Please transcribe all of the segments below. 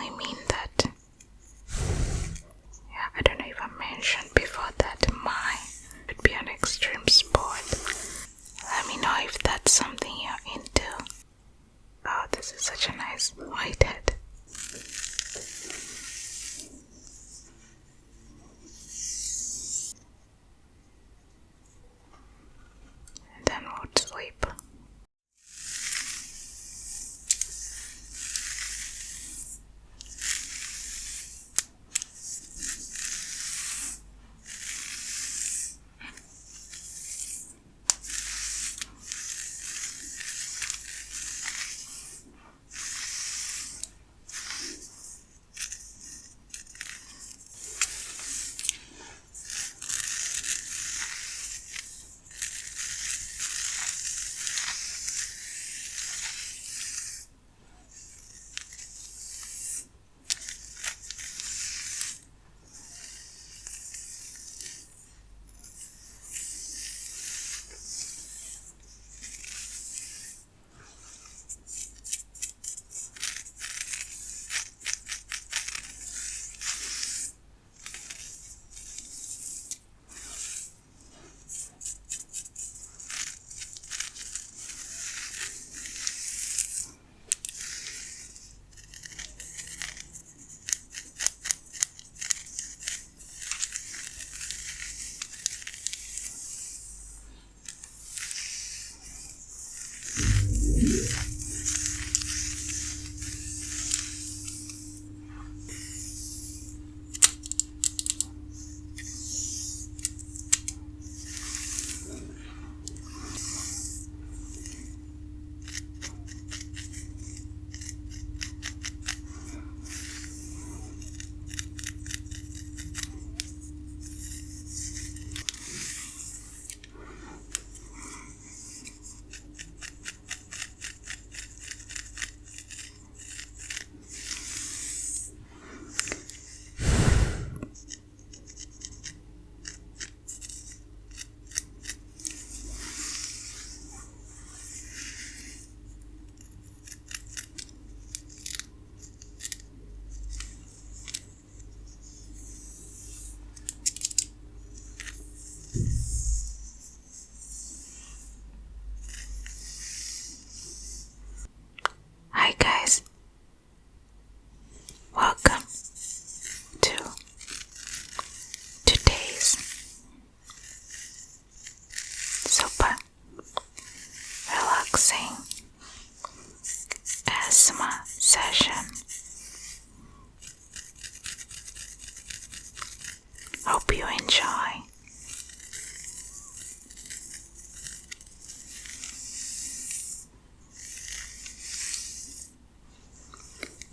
only mean that, I don't know if I mentioned before that mine would be an extreme sport. Let me know if that's something you're into. Oh, this is such a nice white head. And then we'll sleep. Hi guys, welcome to today's super relaxing ASMR session. Hope you enjoy.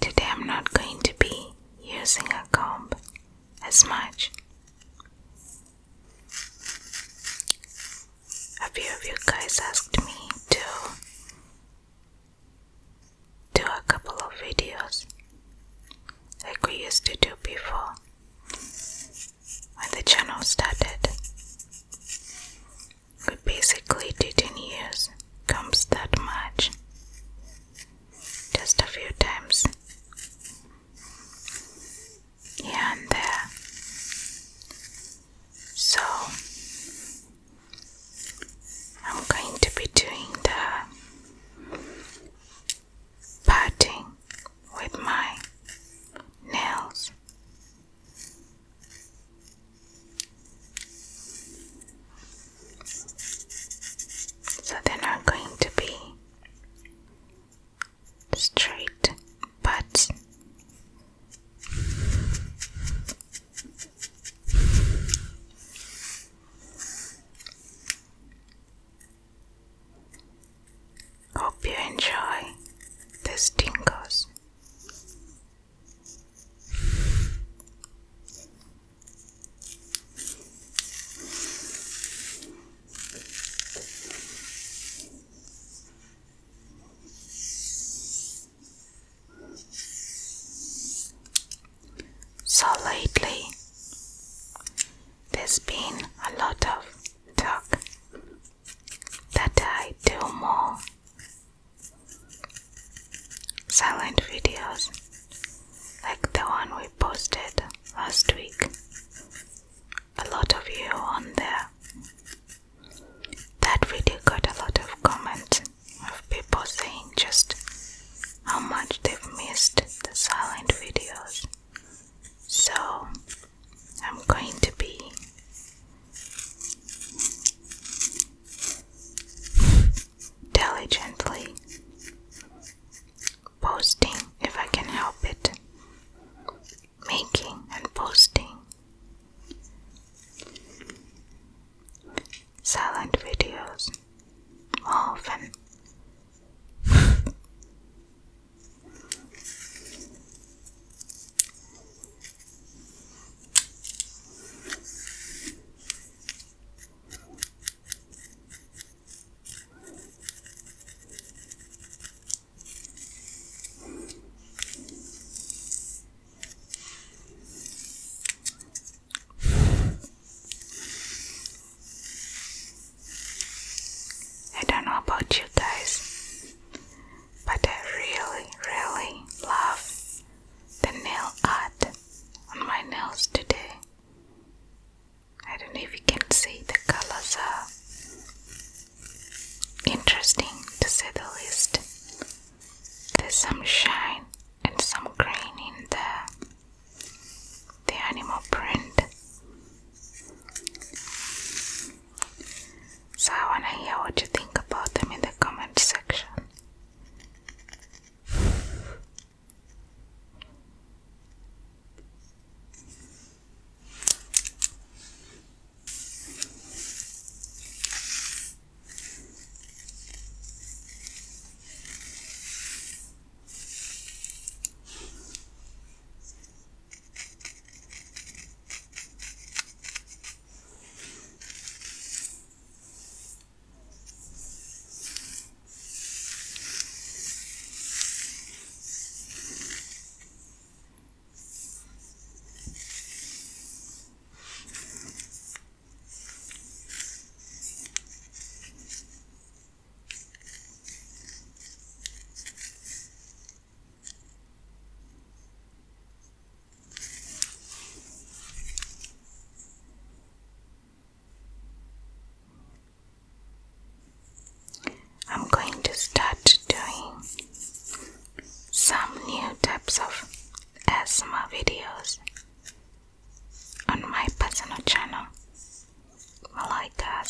Today I'm not going to be using a comb as much. A few of you guys asked me to do a couple of videos like we used to do before when the channel started. We basically didn't use combs that much, just a few times here and there. So I'm going to be doing the parting with my nails. So they're not going to be straight, but hope you enjoy these tingles. So lately, there's been a lot of talk that I do more silent videos,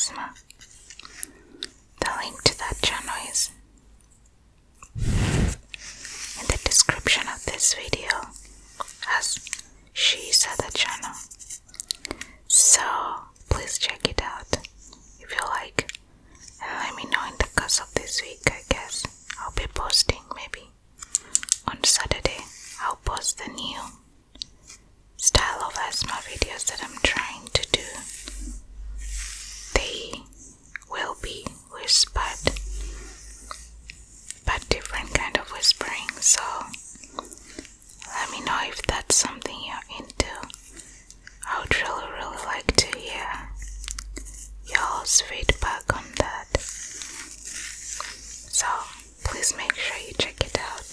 asthma. The link to that channel is in the description of this video, as she's at the channel. So please check it out if you like, and let me know in the course of this week. I guess I'll be posting maybe on Saturday. I'll post the new style of asthma videos that I'm trying to do. They will be whispered, but different kind of whispering, so let me know if that's something you're into. I would really like to hear y'all's feedback on that. So please make sure you check it out.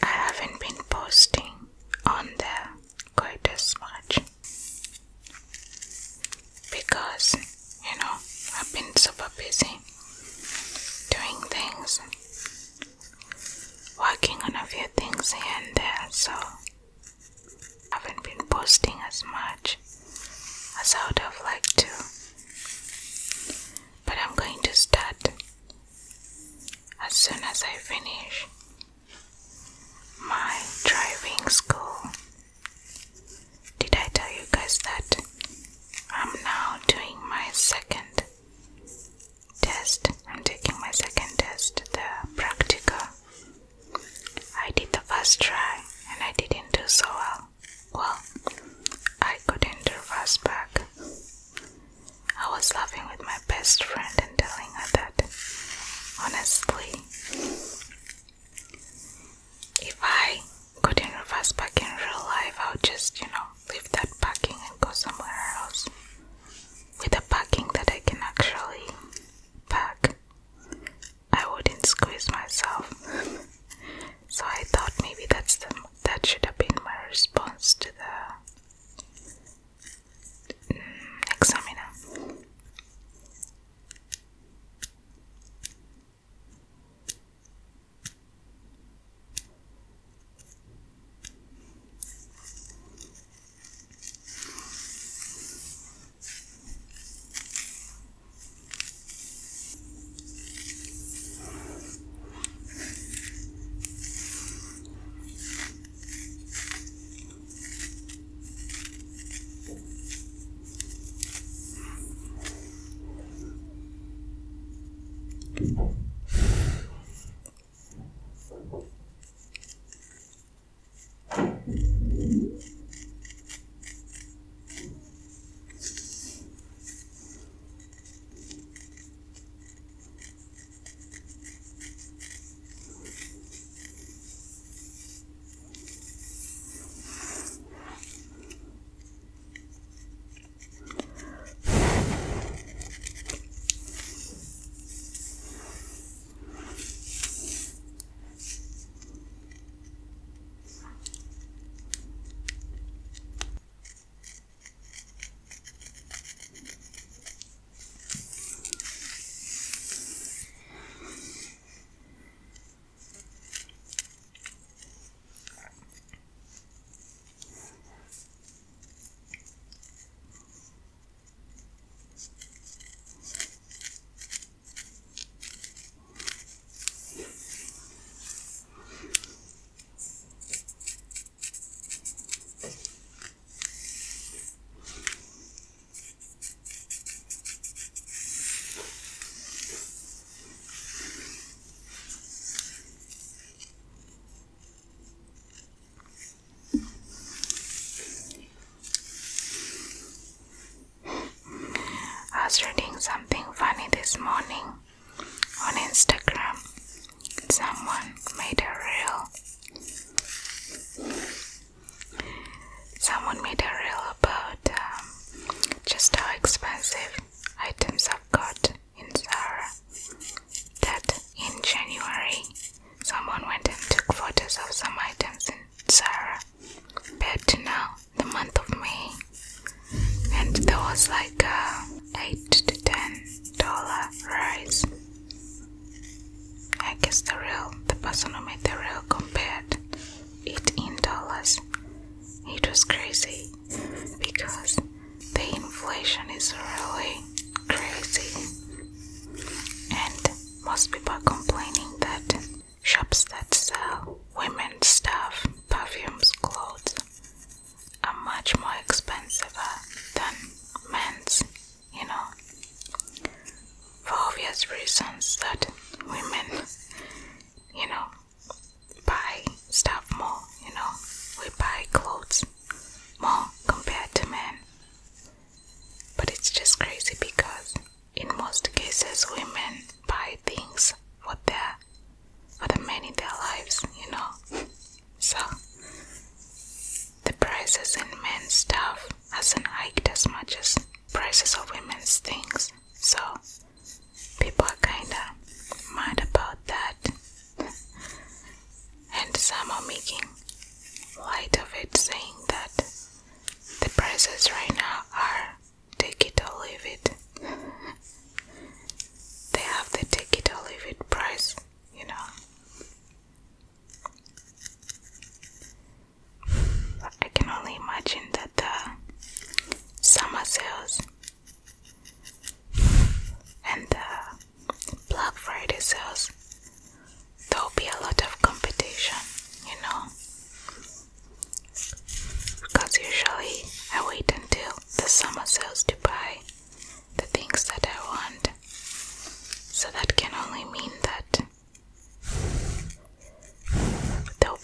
I haven't been posting on there quite as much because, I've been super busy doing things, working on a few things here and there, so I haven't been posting as much as I would have liked to. But I'm going to start as soon as I finish my driving school. Did I tell you guys that I'm now doing my second test? I'm taking my second test, the practical. I did the first try and I didn't do so well. Well, I couldn't reverse back. I was laughing with my best friend and telling her that, honestly, if I couldn't reverse back in real life, I would just, leave that parking and go somewhere else. With a parking that I can actually park, I wouldn't squeeze myself. So I thought maybe that's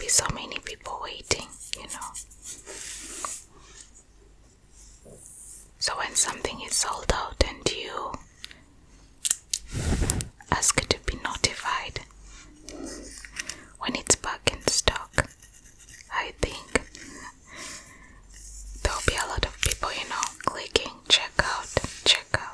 be so many people waiting, you know. So when something is sold out and you ask to be notified when it's back in stock, I think there'll be a lot of people, you know, clicking check out, check out.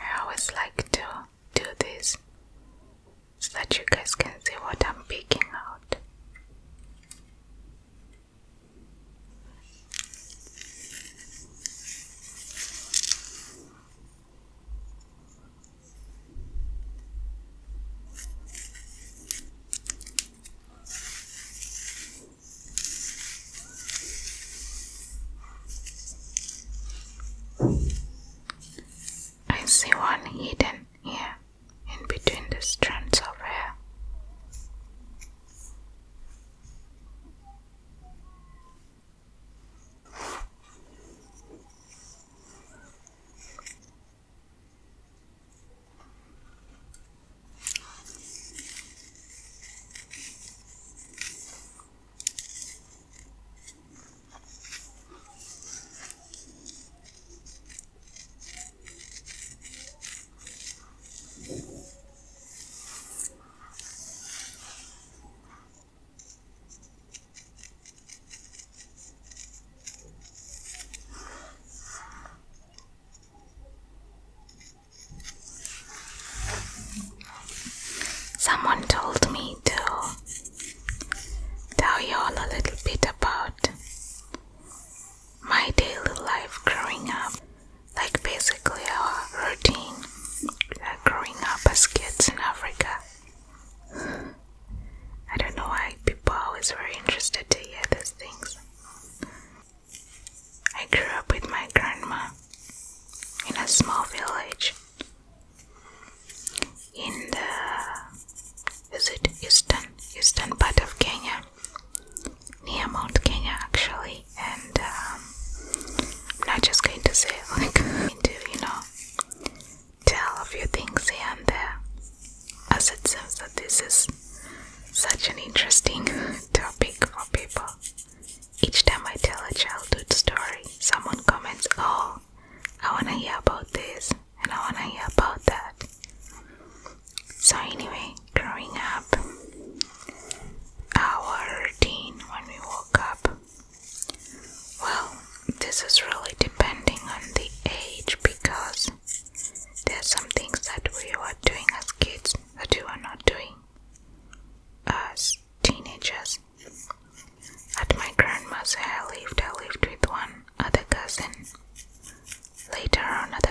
I always like to do this so that you guys can see what I'm picking out. I see one hidden here in between the strands of hair. Someone told me to tell you all a little bit about my daily life growing up, like basically our routine growing up as kids in Africa. I don't know why people are always very interested to hear these things. I grew up with my grandma in a small village in the eastern part of Kenya, near Mount Kenya actually, and I'm not just going to say tell a few things here and there, as it seems that this is such an interesting topic for people. Each time I tell a childhood story, someone comments, "Oh, I want to hear about this and I want to hear about that." So anyway, growing up, our routine when we woke up, well, this is really depending on the age, because there's some things that we were doing as kids that we were not doing as teenagers. At my grandma's where I lived with one other cousin. Later on at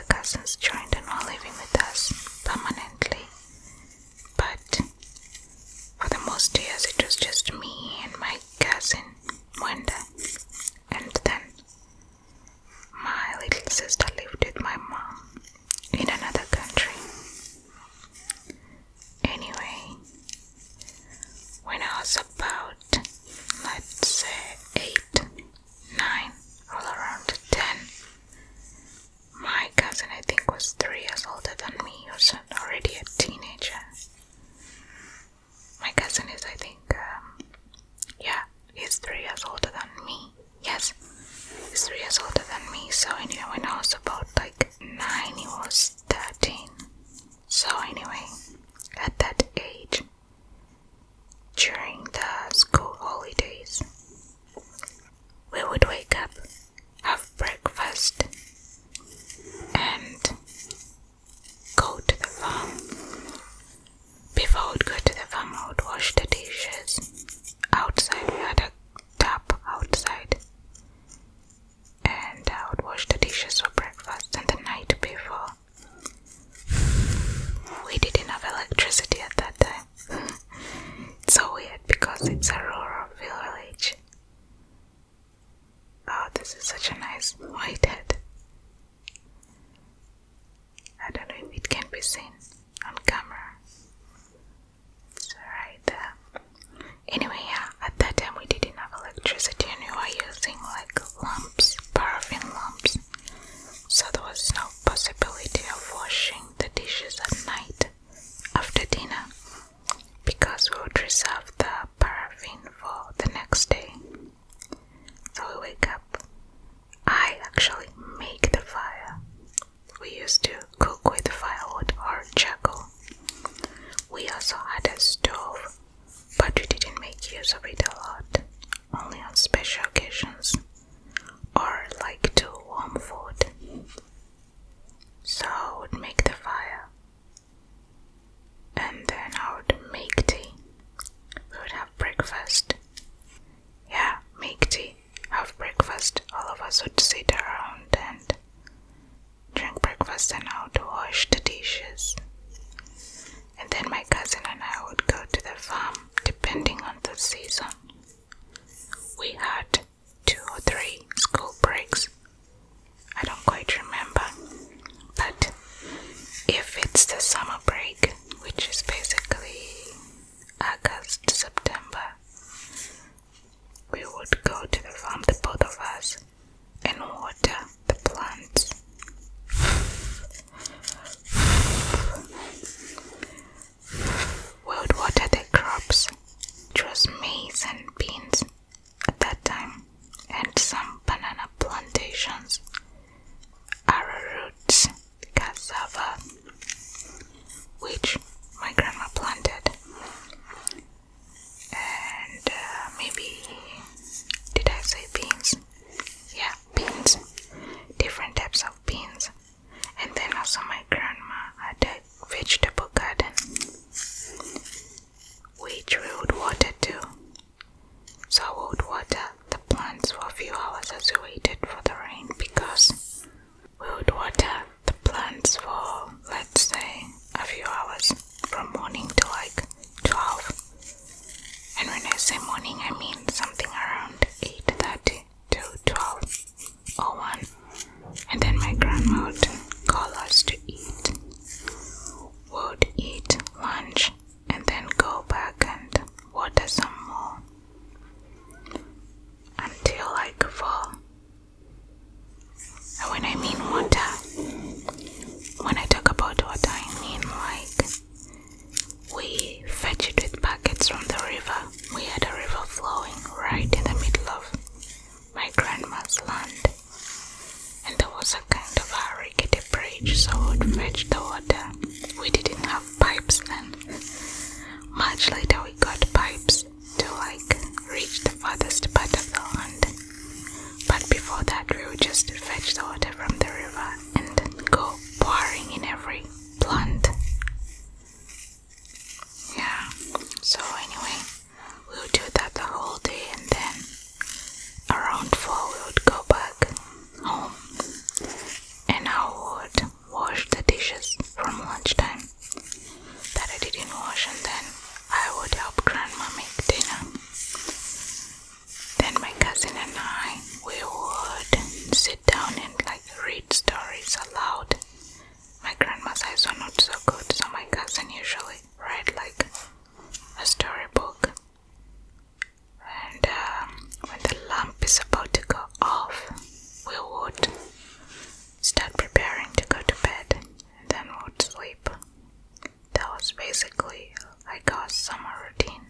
like our summer routine.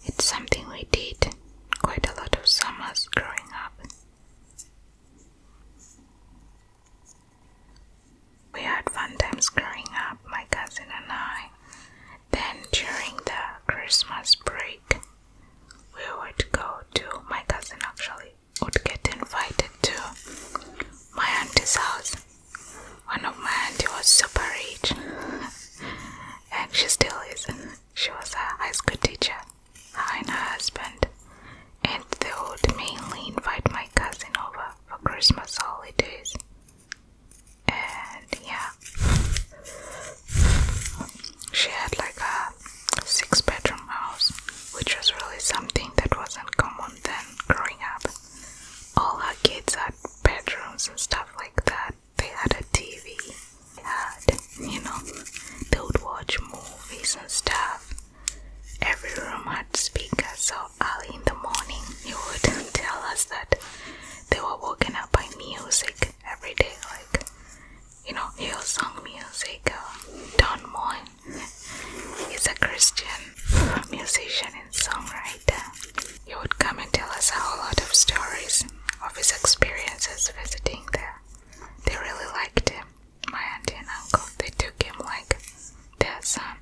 It's something we did quite a lot of summers growing up. We had fun times growing up, my cousin and I. Then during the Christmas break, we would go to, my cousin actually would get invited to my auntie's house. One of my auntie was super rich, and she still is. She was a high school teacher, her and her husband, and they would mainly invite my cousin over for Christmas holidays. And yeah, she had like a 6-bedroom house, which was really something that wasn't common then growing up. All her kids had bedrooms and stuff like that. They had a TV, they had, they would watch movies and stuff. Every room had speakers, so early in the morning he would tell us that they were woken up by music every day, like, Hillsong music. Don Moen is a Christian musician and songwriter. He would come and tell us a whole lot of stories of his experiences visiting there. They really liked him, my auntie and uncle. They took him like their son.